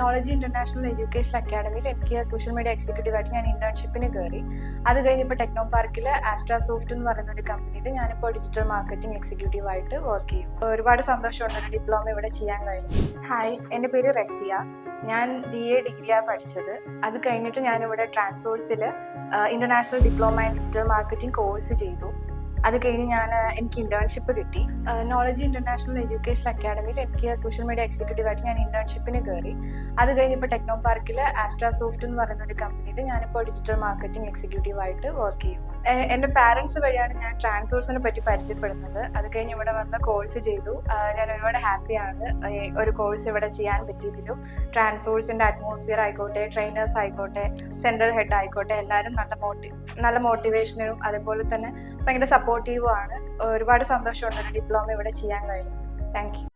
Knowledge international education അക്കാഡമിയിൽ എനിക്ക് social media എക്സിക്യൂട്ടീവായിട്ട് ഞാൻ ഇന്റേൺഷിപ്പിന് കയറി. അത് കഴിഞ്ഞപ്പോൾ ടെക്നോ പാർക്കിൽ ആസ്ട്രാസോഫ്റ്റ് എന്ന് പറയുന്ന ഒരു കമ്പനിയിൽ ഞാനിപ്പോൾ ഡിജിറ്റൽ മാർക്കറ്റിംഗ് എക്സിക്യൂട്ടീവായിട്ട് വർക്ക് ചെയ്യും. ഒരുപാട് സന്തോഷമുണ്ട് ഒരു ഡിപ്ലോമ ഇവിടെ ചെയ്യാൻ കഴിഞ്ഞു. ഹായ്, എൻ്റെ പേര് റസിയ. ഞാൻ BA ഡിഗ്രിയാണ് പഠിച്ചത്. അത് കഴിഞ്ഞിട്ട് ഞാനിവിടെ ട്രാൻസോഴ്സിൽ international diploma in digital marketing course ചെയ്തു. അത് കഴിഞ്ഞ് എനിക്ക് ഇന്റേൺഷിപ്പ് കിട്ടി. നോളജ് ഇന്റർനാഷണൽ എഡ്യൂക്കേഷൻ അക്കാഡമിയിൽ എനിക്ക് സോഷ്യൽ മീഡിയ എക്സിക്യൂട്ടീവായിട്ട് ഞാൻ ഇന്റേൺഷിപ്പിന് കയറി. അത് കഴിഞ്ഞപ്പോൾ ടെക്നോ പാർക്കിൽ ആസ്ട്രാസോഫ്റ്റ് എന്ന് പറയുന്ന ഒരു കമ്പനിയിൽ ഞാനിപ്പോൾ ഡിജിറ്റൽ മാർക്കറ്റിംഗ് എക്സിക്യൂട്ടീവായിട്ട് വർക്ക് ചെയ്യും. എൻ്റെ പാരൻസ് വഴിയാണ് ഞാൻ ട്രാൻസോഴ്സിനെ പറ്റി പരിചയപ്പെടുന്നത്. അത് കഴിഞ്ഞ് ഇവിടെ വന്ന് കോഴ്സ് ചെയ്തു. ഞാൻ ഒരുപാട് ഹാപ്പിയാണ് ഒരു കോഴ്സ് ഇവിടെ ചെയ്യാൻ പറ്റിയതിലും. ട്രാൻസോഴ്സിൻ്റെ അറ്റ്മോസ്ഫിയർ ആയിക്കോട്ടെ, ട്രെയിനേഴ്സ് ആയിക്കോട്ടെ, സെൻട്രൽ ഹെഡ് ആയിക്കോട്ടെ, എല്ലാവരും നല്ല മോട്ടിവേഷനും അതുപോലെ തന്നെ ഭയങ്കര സപ്പോർട്ടീവും ആണ്. ഒരുപാട് സന്തോഷമുണ്ട് ഒരു ഡിപ്ലോമ ഇവിടെ ചെയ്യാൻ കഴിഞ്ഞു. Thank you.